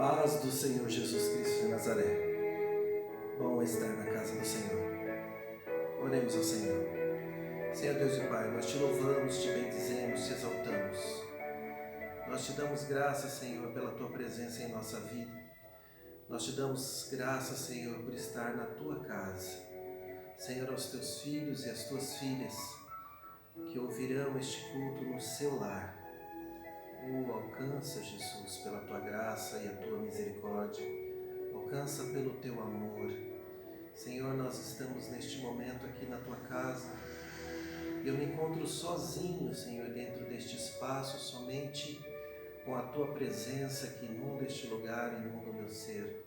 Paz do Senhor Jesus Cristo de Nazaré. Bom estar na casa do Senhor. Oremos ao Senhor. Senhor Deus e Pai, nós te louvamos, te bendizemos, te exaltamos. Nós te damos graças, Senhor, pela tua presença em nossa vida. Nós te damos graças, Senhor, por estar na tua casa. Senhor, aos teus filhos e às tuas filhas que ouvirão este culto no seu lar. Alcança, Jesus, pela tua graça e a tua misericórdia. Alcança pelo teu amor. Senhor, nós estamos neste momento aqui na tua casa. Eu me encontro sozinho, Senhor, dentro deste espaço, somente com a tua presença que inunda este lugar, inunda o meu ser.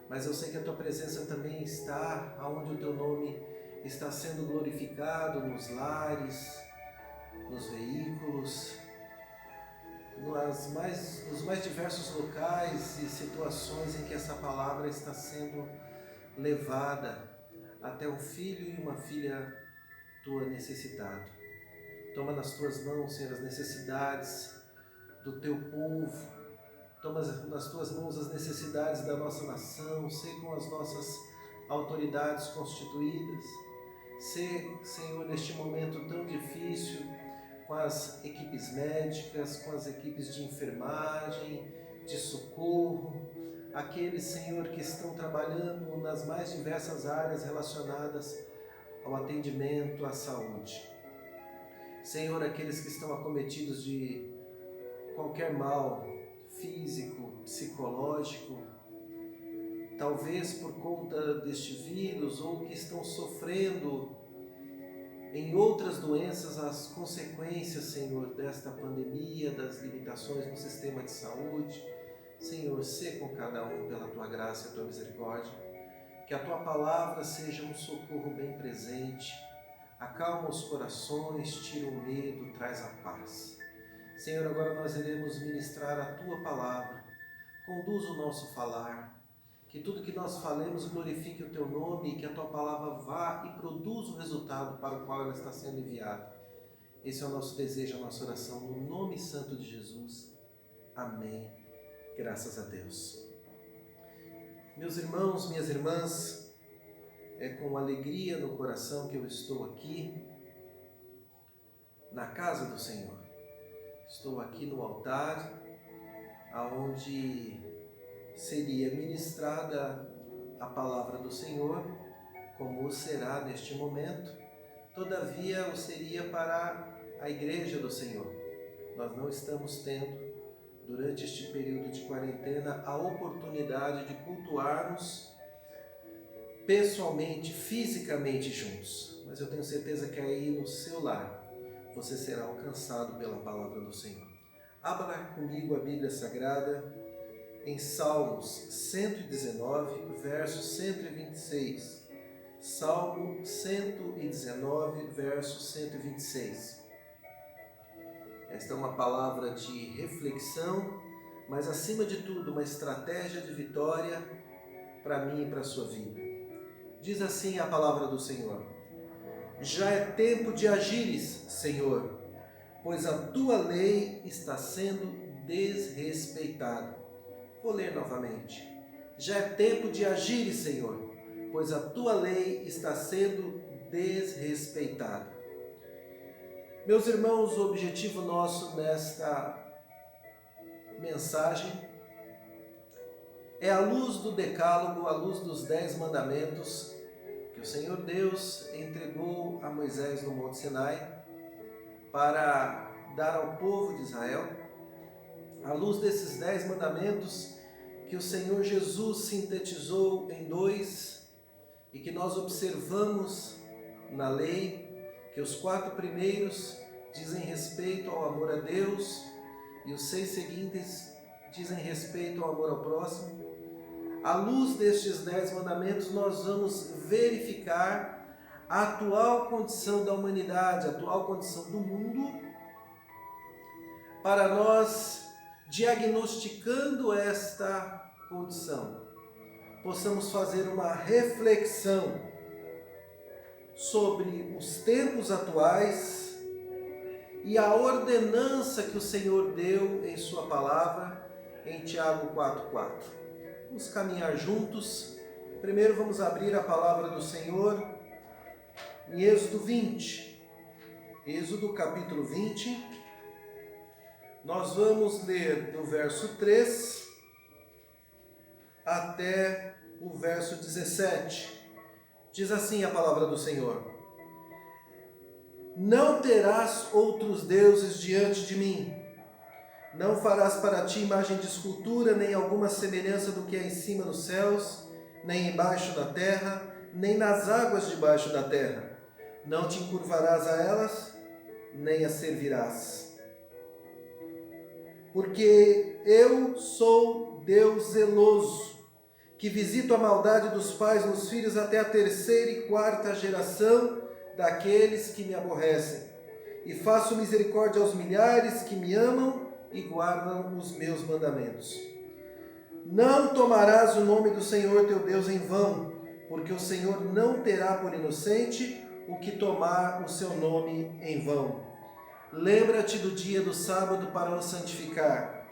Mas eu sei que a tua presença também está onde o teu nome está sendo glorificado, nos lares, nos veículos, nos mais diversos locais e situações em que essa palavra está sendo levada até um filho e uma filha tua necessitado. Toma nas tuas mãos, Senhor, as necessidades do teu povo. Toma nas tuas mãos as necessidades da nossa nação. Sei com as nossas autoridades constituídas. Sei, Senhor, neste momento tão difícil, com as equipes médicas, com as equipes de enfermagem, de socorro, aqueles, Senhor, que estão trabalhando nas mais diversas áreas relacionadas ao atendimento à saúde. Senhor, aqueles que estão acometidos de qualquer mal físico, psicológico, talvez por conta deste vírus ou que estão sofrendo em outras doenças as consequências, Senhor, desta pandemia, das limitações no sistema de saúde. Senhor, sê com cada um pela tua graça e a tua misericórdia. Que a tua palavra seja um socorro bem presente, acalma os corações, tira o medo, traz a paz. Senhor, agora nós iremos ministrar a tua palavra. Conduz o nosso falar. Que tudo que nós falemos glorifique o teu nome e que a tua palavra vá e produza o resultado para o qual ela está sendo enviada. Esse é o nosso desejo, a nossa oração, no nome santo de Jesus. Amém. Graças a Deus. Meus irmãos, minhas irmãs, é com alegria no coração que eu estou aqui na casa do Senhor. Estou aqui no altar, aonde seria ministrada a palavra do Senhor, como o será neste momento, todavia o seria para a igreja do Senhor. Nós não estamos tendo, durante este período de quarentena, a oportunidade de cultuarmos pessoalmente, fisicamente juntos. Mas eu tenho certeza que aí no seu lar você será alcançado pela palavra do Senhor. Abra comigo a Bíblia Sagrada em Salmos 119, verso 126. Salmo 119, verso 126. Esta é uma palavra de reflexão, mas acima de tudo uma estratégia de vitória para mim e para a sua vida. Diz assim a palavra do Senhor: já é tempo de agires, Senhor, pois a tua lei está sendo desrespeitada. Vou ler novamente. Já é tempo de agir, Senhor, pois a tua lei está sendo desrespeitada. Meus irmãos, o objetivo nosso nesta mensagem é à luz do decálogo, à luz dos 10 mandamentos que o Senhor Deus entregou a Moisés no Monte Sinai para dar ao povo de Israel. À luz desses 10 mandamentos que o Senhor Jesus sintetizou em 2 e que nós observamos na lei, que os 4 primeiros dizem respeito ao amor a Deus e os 6 seguintes dizem respeito ao amor ao próximo. À luz destes 10 mandamentos nós vamos verificar a atual condição da humanidade, a atual condição do mundo, para nós, diagnosticando esta condição, possamos fazer uma reflexão sobre os tempos atuais e a ordenança que o Senhor deu em sua palavra em Tiago 4,4. Vamos caminhar juntos. Primeiro vamos abrir a palavra do Senhor em Êxodo 20. Êxodo capítulo 20. Nós vamos ler do verso 3 até o verso 17. Diz assim a palavra do Senhor: Não terás outros deuses diante de mim. Não farás para ti imagem de escultura, nem alguma semelhança do que é em cima nos céus, nem embaixo da terra, nem nas águas debaixo da terra. Não te encurvarás a elas, nem as servirás. Porque eu sou Deus zeloso, que visito a maldade dos pais nos filhos até a terceira e quarta geração daqueles que me aborrecem. E faço misericórdia aos milhares que me amam e guardam os meus mandamentos. Não tomarás o nome do Senhor teu Deus em vão, porque o Senhor não terá por inocente o que tomar o seu nome em vão. Lembra-te do dia do sábado para o santificar.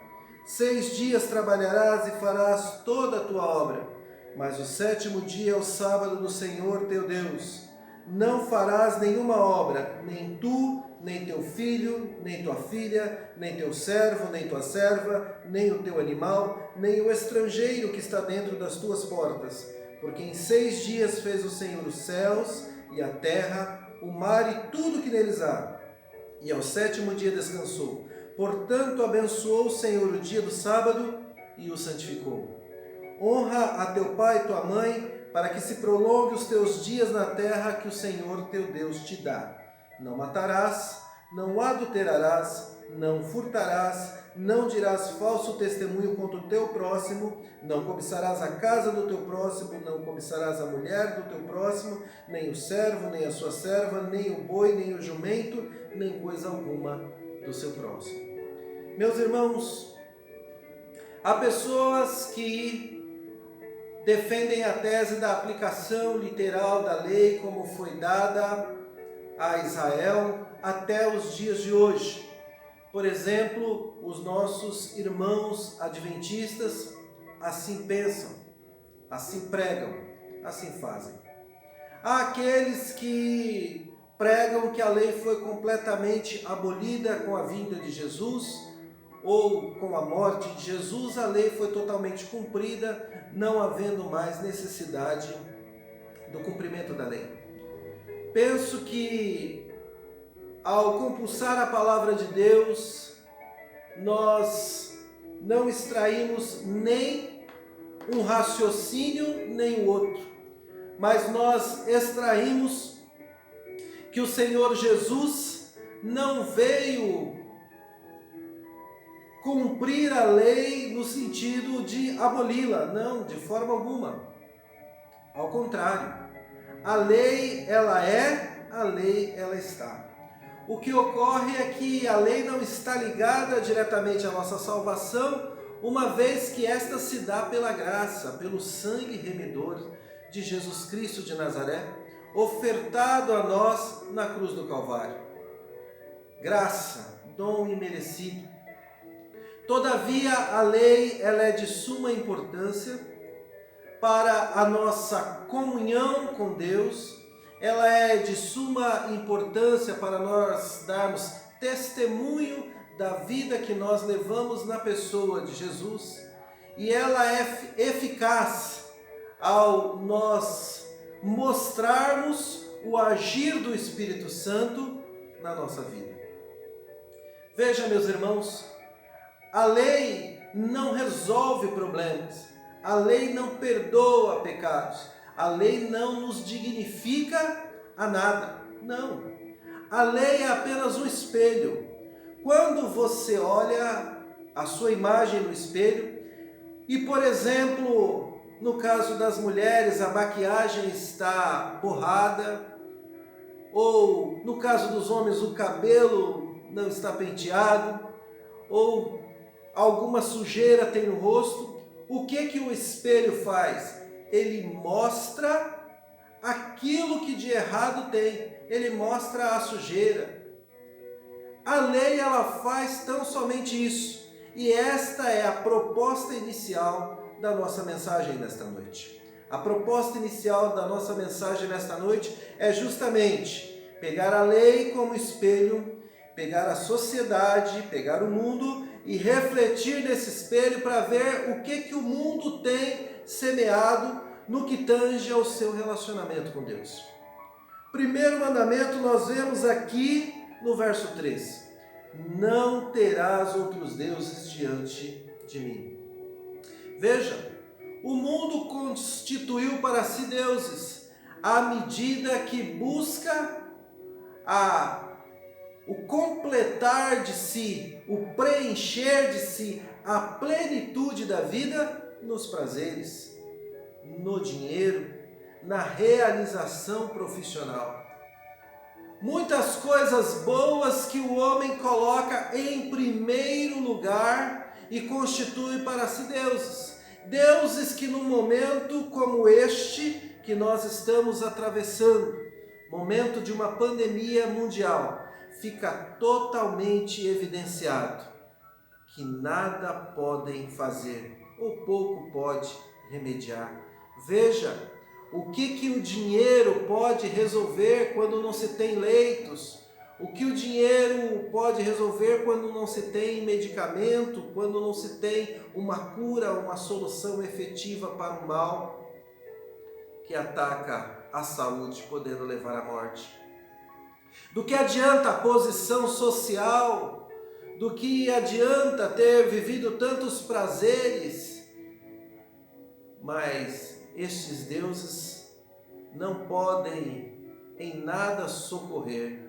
6 dias trabalharás e farás toda a tua obra, mas o 7º dia é o sábado do Senhor teu Deus. Não farás nenhuma obra, nem tu, nem teu filho, nem tua filha, nem teu servo, nem tua serva, nem o teu animal, nem o estrangeiro que está dentro das tuas portas. Porque em 6 dias fez o Senhor os céus e a terra, o mar e tudo que neles há. E ao 7º dia descansou. Portanto, abençoou o Senhor o dia do sábado e o santificou. Honra a teu pai e tua mãe, para que se prolongue os teus dias na terra que o Senhor teu Deus te dá. Não matarás, não adulterarás, não furtarás, não dirás falso testemunho contra o teu próximo, não cobiçarás a casa do teu próximo, não cobiçarás a mulher do teu próximo, nem o servo, nem a sua serva, nem o boi, nem o jumento, nem coisa alguma do seu próximo. Meus irmãos, há pessoas que defendem a tese da aplicação literal da lei como foi dada a Israel até os dias de hoje. Por exemplo, os nossos irmãos adventistas assim pensam, assim pregam, assim fazem. Há aqueles que pregam que a lei foi completamente abolida com a vinda de Jesus, ou com a morte de Jesus, a lei foi totalmente cumprida, não havendo mais necessidade do cumprimento da lei. Penso que, ao compulsar a palavra de Deus, nós não extraímos nem um raciocínio, nem o outro, mas nós extraímos que o Senhor Jesus não veio cumprir a lei no sentido de aboli-la, não, de forma alguma. Ao contrário, a lei ela é, a lei ela está. O que ocorre é que a lei não está ligada diretamente à nossa salvação, uma vez que esta se dá pela graça, pelo sangue remidor de Jesus Cristo de Nazaré, ofertado a nós na cruz do Calvário. Graça, dom imerecido. Todavia, a lei ela é de suma importância para a nossa comunhão com Deus, ela é de suma importância para nós darmos testemunho da vida que nós levamos na pessoa de Jesus, e ela é eficaz ao nós mostrarmos o agir do Espírito Santo na nossa vida. Veja, meus irmãos, a lei não resolve problemas, a lei não perdoa pecados, a lei não nos dignifica a nada, não. A lei é apenas um espelho. Quando você olha a sua imagem no espelho e, por exemplo, no caso das mulheres, a maquiagem está borrada, ou no caso dos homens, o cabelo não está penteado, ou alguma sujeira tem no rosto, o que o espelho faz? Ele mostra aquilo que de errado tem, ele mostra a sujeira. A lei ela faz tão somente isso, e esta é a proposta inicial da nossa mensagem nesta noite. A proposta inicial da nossa mensagem nesta noite é justamente pegar a lei como espelho, pegar a sociedade, pegar o mundo e refletir nesse espelho para ver o que o mundo tem semeado no que tange ao seu relacionamento com Deus. Primeiro mandamento nós vemos aqui no verso 3. Não terás outros deuses diante de mim. Veja, o mundo constituiu para si deuses à medida que busca o completar de si, o preencher de si, a plenitude da vida nos prazeres, no dinheiro, na realização profissional. Muitas coisas boas que o homem coloca em primeiro lugar e constitui para si deuses. Deuses que num momento como este que nós estamos atravessando, momento de uma pandemia mundial, fica totalmente evidenciado que nada podem fazer ou pouco pode remediar. Veja o que o dinheiro pode resolver quando não se tem leitos, o que o dinheiro pode resolver quando não se tem medicamento, quando não se tem uma cura, uma solução efetiva para o mal que ataca a saúde, podendo levar à morte. Do que adianta a posição social, do que adianta ter vivido tantos prazeres, mas estes deuses não podem em nada socorrer.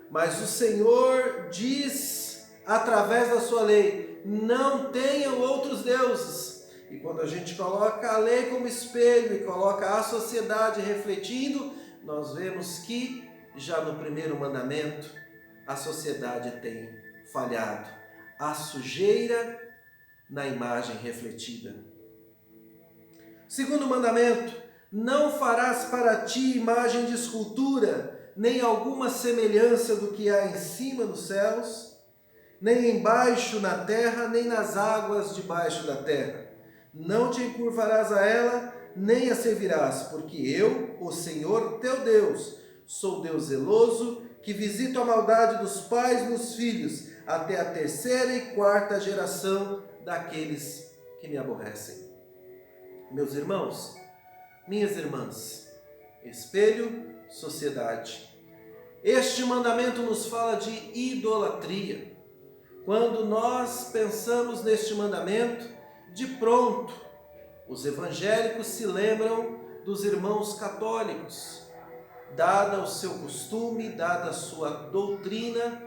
Mas o Senhor diz, através da sua lei, não tenham outros deuses. E quando a gente coloca a lei como espelho e coloca a sociedade refletindo, nós vemos que já no primeiro mandamento a sociedade tem falhado. A sujeira na imagem refletida. Segundo mandamento, não farás para ti imagem de escultura, nem alguma semelhança do que há em cima nos céus, nem embaixo na terra, nem nas águas debaixo da terra. Não te encurvarás a ela, nem a servirás, porque eu, o Senhor teu Deus, sou Deus zeloso, que visito a maldade dos pais nos filhos, até a terceira e quarta geração daqueles que me aborrecem. Meus irmãos, minhas irmãs, espelho, sociedade. Este mandamento nos fala de idolatria. Quando nós pensamos neste mandamento, de pronto, os evangélicos se lembram dos irmãos católicos, dada o seu costume, dada a sua doutrina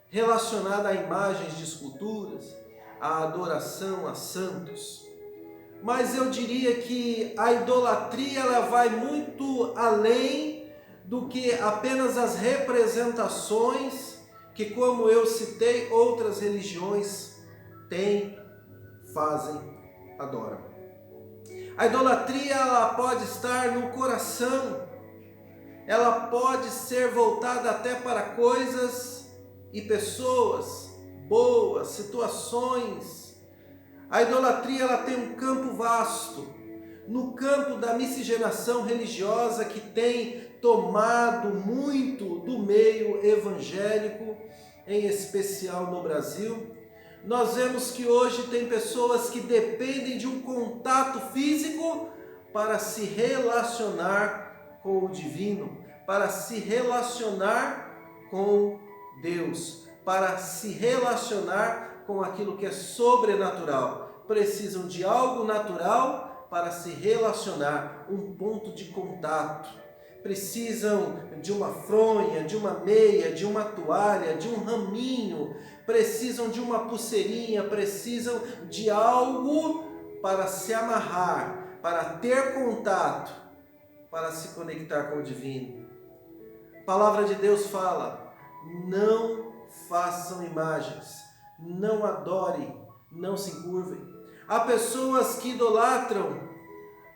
relacionada a imagens de esculturas, a adoração a santos. Mas eu diria que a idolatria ela vai muito além do que apenas as representações que, como eu citei, outras religiões têm, fazem, adoram. A idolatria ela pode estar no coração, ela pode ser voltada até para coisas e pessoas boas, situações. A idolatria ela tem um campo vasto, no campo da miscigenação religiosa que tem tomado muito do meio evangélico, em especial no Brasil. Nós vemos que hoje tem pessoas que dependem de um contato físico para se relacionar com o divino, para se relacionar com Deus, para se relacionar com aquilo que é sobrenatural. Precisam de algo natural para se relacionar, um ponto de contato. Precisam de uma fronha, de uma meia, de uma toalha, de um raminho, precisam de uma pulseirinha, precisam de algo para se amarrar, para ter contato, para se conectar com o divino. A palavra de Deus fala: não façam imagens, não adorem, não se encurvem. Há pessoas que idolatram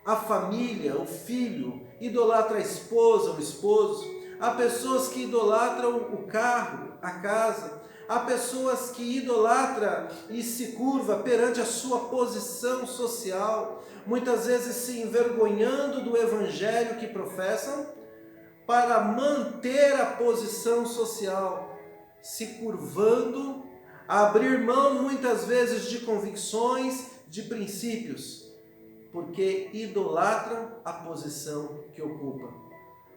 a família, o filho, idolatra a esposa, o esposo. Há pessoas que idolatram o carro, a casa. Há pessoas que idolatram e se curvam perante a sua posição social, muitas vezes se envergonhando do evangelho que professam, para manter a posição social, se curvando, a abrir mão muitas vezes de convicções, de princípios, porque idolatram a posição que ocupam.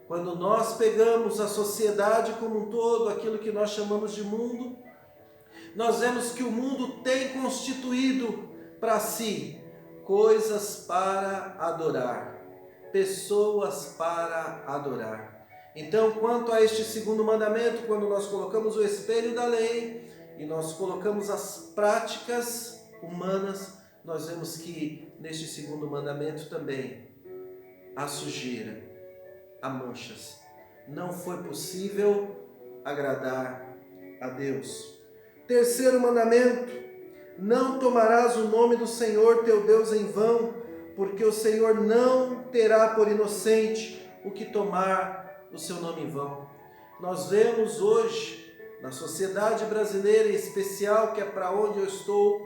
Quando nós pegamos a sociedade como um todo, aquilo que nós chamamos de mundo, nós vemos que o mundo tem constituído para si coisas para adorar, pessoas para adorar. Então, quanto a este segundo mandamento, quando nós colocamos o espelho da lei e nós colocamos as práticas humanas, nós vemos que neste segundo mandamento também há sujeira, há manchas. Não foi possível agradar a Deus. Terceiro mandamento: não tomarás o nome do Senhor teu Deus em vão, porque o Senhor não terá por inocente o que tomar o seu nome em vão. Nós vemos hoje, na sociedade brasileira em especial, que é para onde eu estou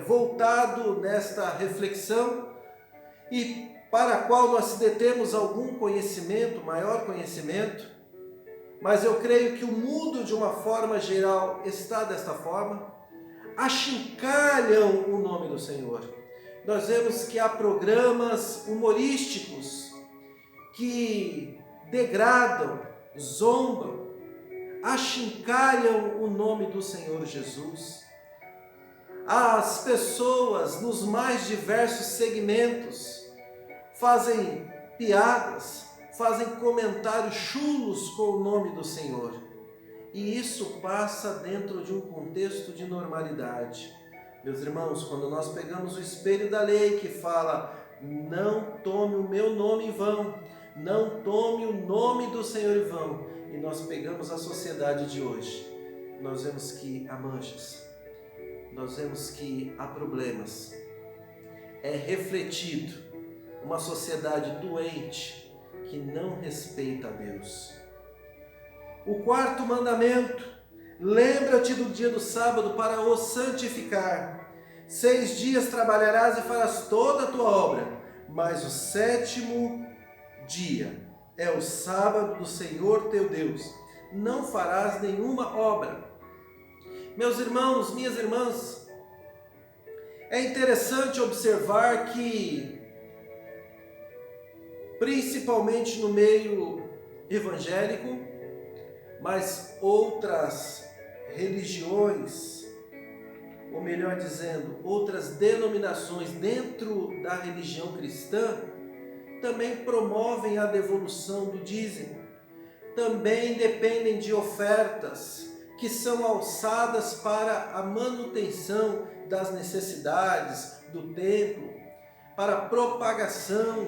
voltado nesta reflexão, e para a qual nós detemos algum conhecimento, maior conhecimento, mas eu creio que o mundo de uma forma geral está desta forma, achincalham o nome do Senhor. Nós vemos que há programas humorísticos que degradam, zombam, achincalham o nome do Senhor Jesus. As pessoas nos mais diversos segmentos fazem piadas, fazem comentários chulos com o nome do Senhor. E isso passa dentro de um contexto de normalidade. Meus irmãos, quando nós pegamos o espelho da lei que fala: não tome o meu nome em vão, não tome o nome do Senhor em vão, e nós pegamos a sociedade de hoje, nós vemos que há manchas, nós vemos que há problemas. É refletido uma sociedade doente que não respeita a Deus. O quarto mandamento: lembra-te do dia do sábado para o santificar. 6 dias trabalharás e farás toda a tua obra, mas o sétimo dia é o sábado do Senhor teu Deus. Não farás nenhuma obra. Meus irmãos, minhas irmãs, é interessante observar que, principalmente no meio evangélico, mas outras religiões, ou melhor dizendo, outras denominações dentro da religião cristã, também promovem a devolução do dízimo, também dependem de ofertas que são alçadas para a manutenção das necessidades do templo, para a propagação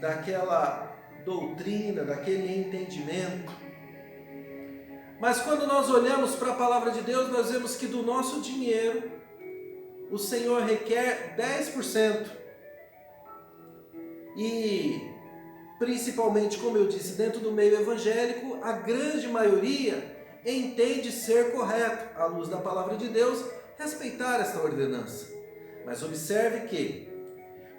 daquela doutrina, daquele entendimento. Mas quando nós olhamos para a palavra de Deus, nós vemos que do nosso dinheiro, o Senhor requer 10%. E, principalmente, como eu disse, dentro do meio evangélico, a grande maioria entende ser correto, à luz da palavra de Deus, respeitar esta ordenança. Mas observe que,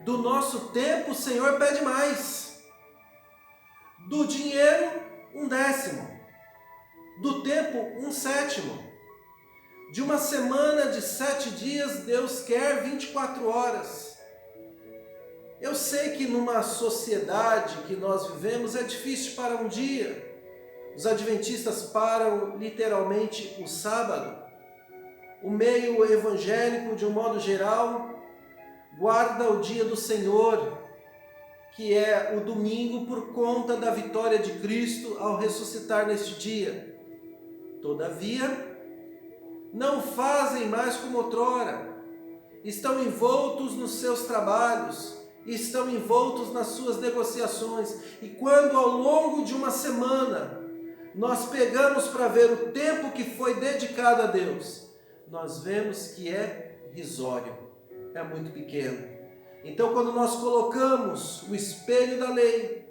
do nosso tempo, o Senhor pede mais. Do dinheiro, 1/10. Do tempo, 1/7. De uma semana de 7 dias, Deus quer 24 horas. Eu sei que numa sociedade que nós vivemos é difícil para um dia. Os adventistas param literalmente o sábado. O meio evangélico, de um modo geral, guarda o dia do Senhor, que é o domingo, por conta da vitória de Cristo ao ressuscitar neste dia. Todavia, não fazem mais como outrora, estão envoltos nos seus trabalhos, estão envoltos nas suas negociações, e quando ao longo de uma semana nós pegamos para ver o tempo que foi dedicado a Deus, nós vemos que é risório, é muito pequeno. Então, quando nós colocamos o espelho da lei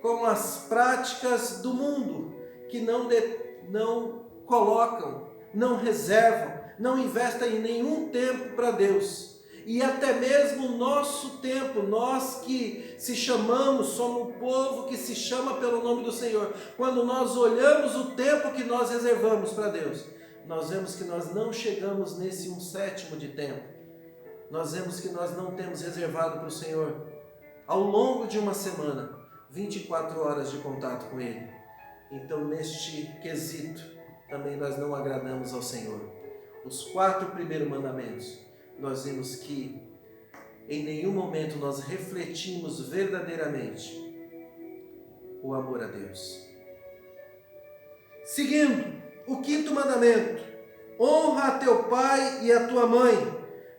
com as práticas do mundo, que não colocam não reservam, não investem em nenhum tempo para Deus. E até mesmo o nosso tempo, nós que se chamamos, somos o povo que se chama pelo nome do Senhor, quando nós olhamos o tempo que nós reservamos para Deus, nós vemos que nós não chegamos nesse 1/7 de tempo. Nós vemos que nós não temos reservado para o Senhor, ao longo de uma semana, 24 horas de contato com Ele. Então, neste quesito, também nós não agradamos ao Senhor. Os 4 primeiros mandamentos, nós vimos que em nenhum momento nós refletimos verdadeiramente o amor a Deus. Seguindo, o 5º mandamento: honra a teu pai e a tua mãe,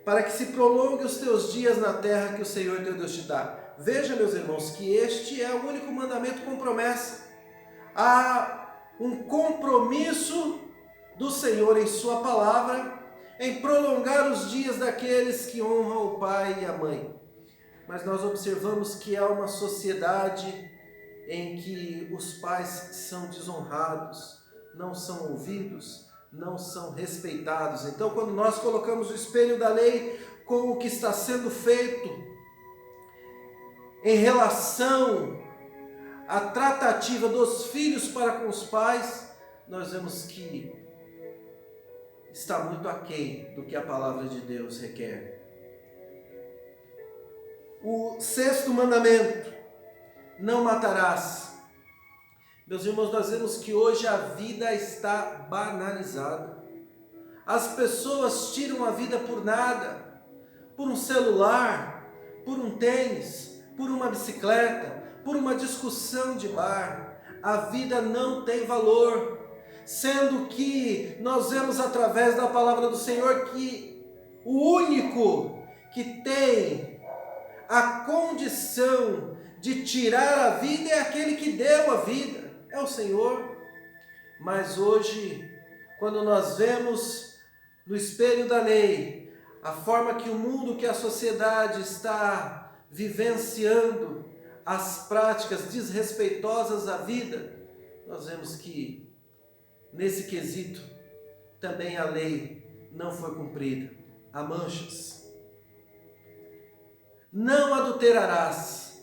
para que se prolongue os teus dias na terra que o Senhor teu Deus te dá. Veja, meus irmãos, que este é o único mandamento com promessa. Há um compromisso do Senhor em sua palavra em prolongar os dias daqueles que honram o pai e a mãe. Mas nós observamos que há uma sociedade em que os pais são desonrados, não são ouvidos, não são respeitados. Então, quando nós colocamos o espelho da lei com o que está sendo feito em relação à tratativa dos filhos para com os pais, nós vemos que está muito aquém do que a palavra de Deus requer. O 6º mandamento: não matarás. Meus irmãos, nós vemos que hoje a vida está banalizada. As pessoas tiram a vida por nada, por um celular, por um tênis, por uma bicicleta, por uma discussão de bar. A vida não tem valor, sendo que nós vemos através da palavra do Senhor que o único que tem a condição de tirar a vida é aquele que deu a vida, é o Senhor. Mas hoje, quando nós vemos no espelho da lei a forma que o mundo, que a sociedade está vivenciando as práticas desrespeitosas à vida, nós vemos que nesse quesito também a lei não foi cumprida. Há manchas. Não adulterarás.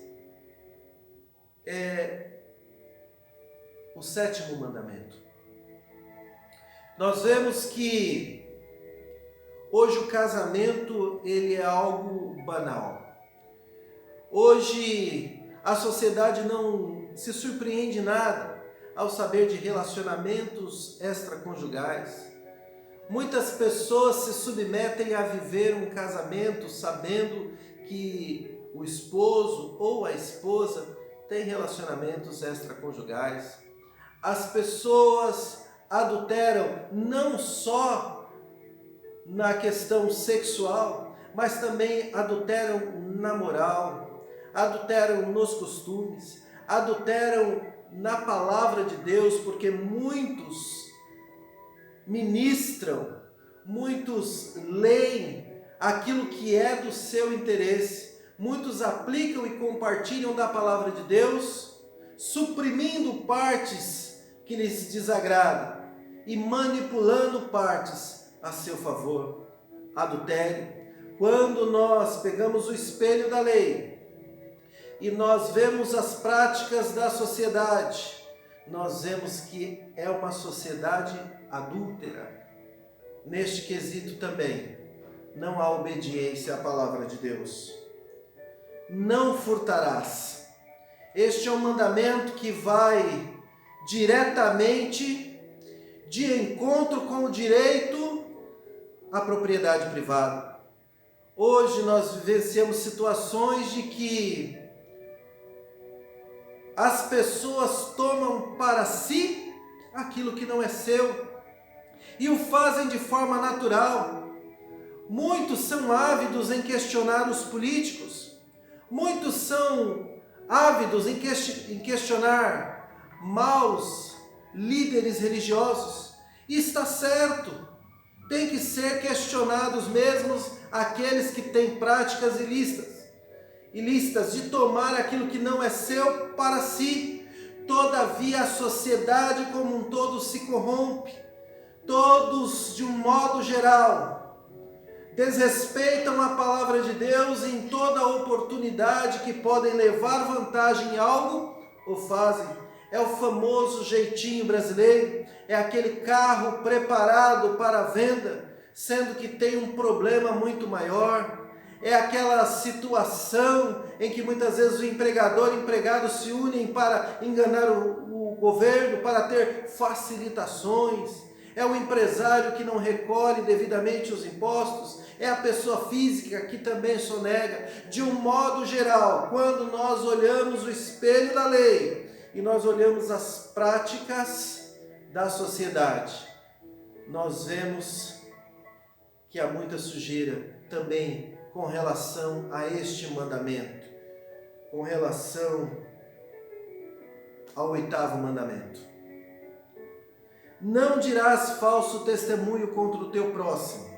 É o 7º mandamento. Nós vemos que hoje o casamento ele é algo banal. Hoje a sociedade não se surpreende nada ao saber de relacionamentos extraconjugais. Muitas pessoas se submetem a viver um casamento sabendo que o esposo ou a esposa tem relacionamentos extraconjugais. As pessoas adulteram não só na questão sexual, mas também adulteram na moral, adulteram nos costumes, adulteram na palavra de Deus, porque muitos ministram, muitos leem aquilo que é do seu interesse, muitos aplicam e compartilham da palavra de Deus, suprimindo partes que lhes desagradam e manipulando partes a seu favor. Adultério. Quando nós pegamos o espelho da lei e nós vemos as práticas da sociedade, nós vemos que é uma sociedade adúltera. Neste quesito também, não há obediência à palavra de Deus. Não furtarás. Este é um mandamento que vai diretamente de encontro com o direito à propriedade privada. Hoje nós vivenciamos situações de que as pessoas tomam para si aquilo que não é seu e o fazem de forma natural. Muitos são ávidos em questionar os políticos, muitos são ávidos em questionar maus líderes religiosos, e está certo, tem que ser questionados mesmo aqueles que têm práticas ilícitas de tomar aquilo que não é seu para si. Todavia a sociedade como um todo se corrompe, todos, de um modo geral, desrespeitam a palavra de Deus em toda oportunidade que podem levar vantagem em algo, o fazem. É o famoso jeitinho brasileiro, é aquele carro preparado para a venda, sendo que tem um problema muito maior. É aquela situação em que muitas vezes o empregador e o empregado se unem para enganar o governo, para ter facilitações. É o empresário que não recolhe devidamente os impostos. É a pessoa física que também sonega. De um modo geral, quando nós olhamos o espelho da lei e nós olhamos as práticas da sociedade, nós vemos que há muita sujeira também com relação a este mandamento, com relação ao 8º mandamento. Não dirás falso testemunho contra o teu próximo.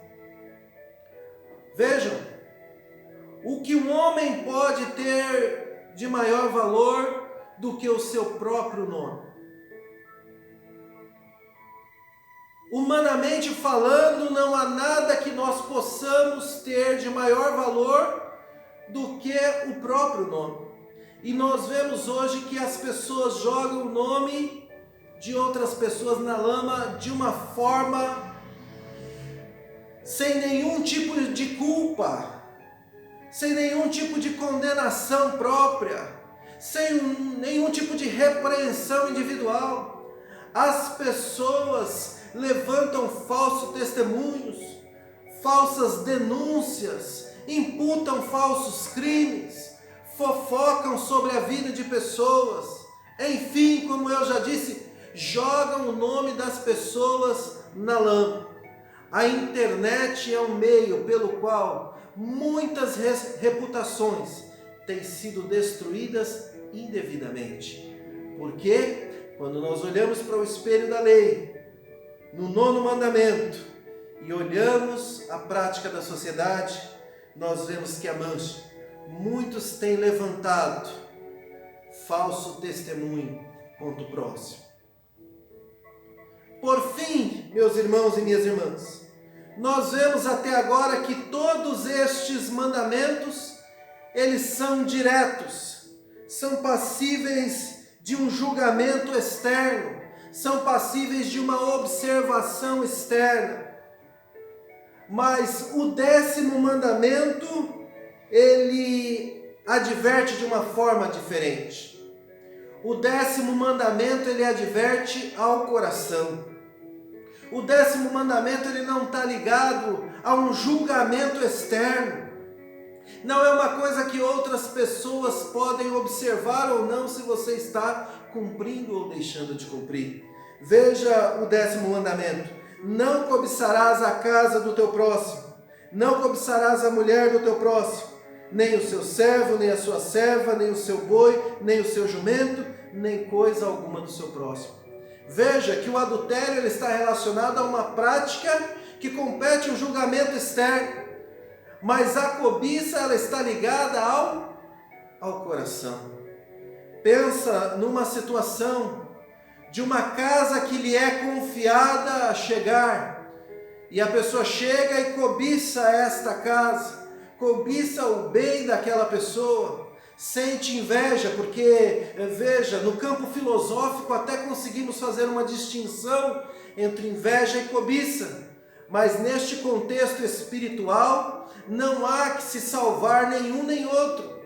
Vejam, o que um homem pode ter de maior valor do que o seu próprio nome? Humanamente falando, não há nada que nós possamos ter de maior valor do que o próprio nome. E nós vemos hoje que as pessoas jogam o nome de outras pessoas na lama de uma forma sem nenhum tipo de culpa, sem nenhum tipo de condenação própria, sem nenhum tipo de repreensão individual. As pessoas levantam falsos testemunhos, falsas denúncias, imputam falsos crimes, fofocam sobre a vida de pessoas, enfim, como eu já disse, jogam o nome das pessoas na lama. A internet é um meio pelo qual muitas reputações têm sido destruídas indevidamente. Porque quando nós olhamos para o espelho da lei, no 9º mandamento, e olhamos a prática da sociedade, nós vemos que a mancha, muitos têm levantado falso testemunho contra o próximo. Por fim, meus irmãos e minhas irmãs, nós vemos até agora que todos estes mandamentos, eles são diretos, são passíveis de um julgamento externo, são passíveis de uma observação externa. Mas o 10º mandamento, ele adverte de uma forma diferente. O 10º mandamento, ele adverte ao coração. O 10º mandamento, ele não está ligado a um julgamento externo. Não é uma coisa que outras pessoas podem observar ou não se você está cumprindo ou deixando de cumprir. Veja o 10º mandamento: não cobiçarás a casa do teu próximo, não cobiçarás a mulher do teu próximo, nem o seu servo, nem a sua serva, nem o seu boi, nem o seu jumento, nem coisa alguma do seu próximo. Veja que o adultério ele está relacionado a uma prática que compete um julgamento externo, mas a cobiça ela está ligada ao coração. Pensa numa situação de uma casa que lhe é confiada a chegar, e a pessoa chega e cobiça esta casa, cobiça o bem daquela pessoa, sente inveja, porque, veja, no campo filosófico até conseguimos fazer uma distinção entre inveja e cobiça, mas neste contexto espiritual não há que se salvar nenhum nem outro.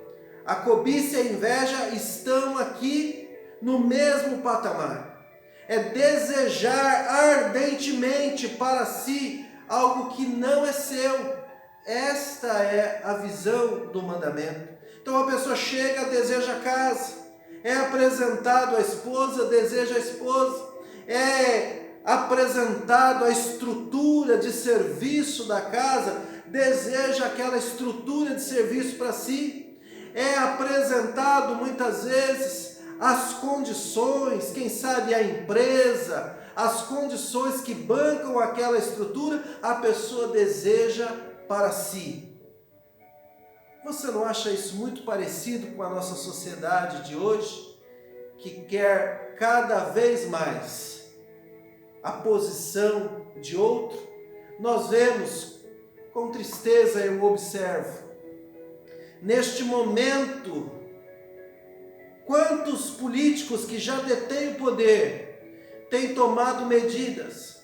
A cobiça e a inveja estão aqui no mesmo patamar. É desejar ardentemente para si algo que não é seu. Esta é a visão do mandamento. Então a pessoa chega, deseja a casa, é apresentado a esposa, deseja a esposa, é apresentado a estrutura de serviço da casa, deseja aquela estrutura de serviço para si, é apresentado muitas vezes as condições, quem sabe a empresa, as condições que bancam aquela estrutura, a pessoa deseja para si. Você não acha isso muito parecido com a nossa sociedade de hoje, que quer cada vez mais a posição de outro, nós vemos, com tristeza eu observo, neste momento, quantos políticos que já detêm o poder têm tomado medidas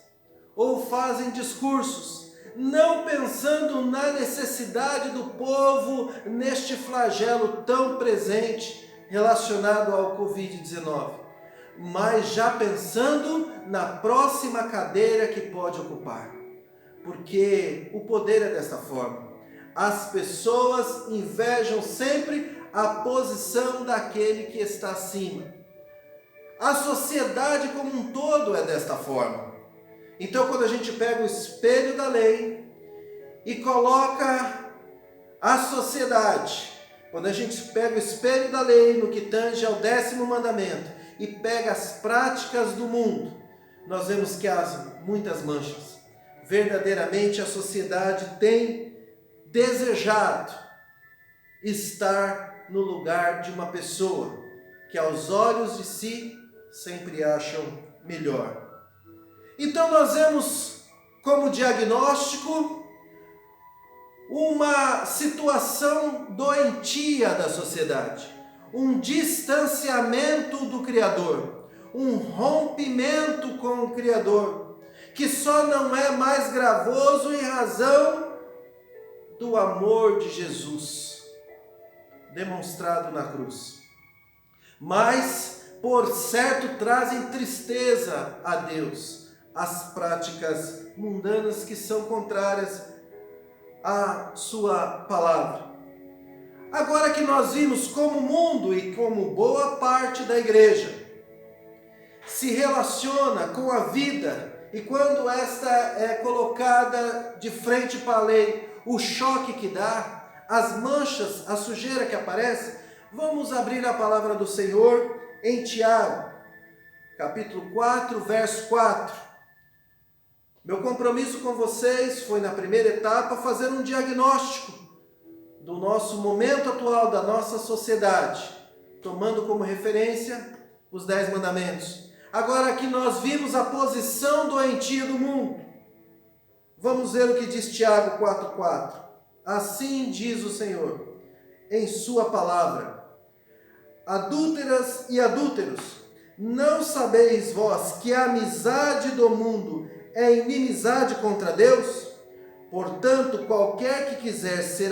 ou fazem discursos, não pensando na necessidade do povo neste flagelo tão presente relacionado ao Covid-19, mas já pensando na próxima cadeira que pode ocupar. Porque o poder é desta forma. As pessoas invejam sempre a posição daquele que está acima. A sociedade como um todo é desta forma. Então, quando a gente pega o espelho da lei e coloca a sociedade, quando a gente pega o espelho da lei no que tange ao 10º mandamento e pega as práticas do mundo, nós vemos que há muitas manchas. Verdadeiramente a sociedade tem desejado estar no lugar de uma pessoa que aos olhos de si sempre acham melhor. Então nós vemos como diagnóstico uma situação doentia da sociedade, um distanciamento do Criador, um rompimento com o Criador, que só não é mais gravoso em razão do amor de Jesus demonstrado na cruz, mas por certo trazem tristeza a Deus as práticas mundanas que são contrárias à sua palavra. Agora que nós vimos como o mundo e como boa parte da igreja se relaciona com a vida, e quando esta é colocada de frente para a lei, o choque que dá, as manchas, a sujeira que aparece, vamos abrir a palavra do Senhor em Tiago, capítulo 4, verso 4. Meu compromisso com vocês foi, na primeira etapa, fazer um diagnóstico do nosso momento atual, da nossa sociedade, tomando como referência os 10 mandamentos. Agora que nós vimos a posição doentia do mundo, vamos ver o que diz Tiago 4,4. Assim diz o Senhor, em sua palavra: adúlteras e adúlteros, não sabeis vós que a amizade do mundo é inimizade contra Deus? Portanto, qualquer que quiser ser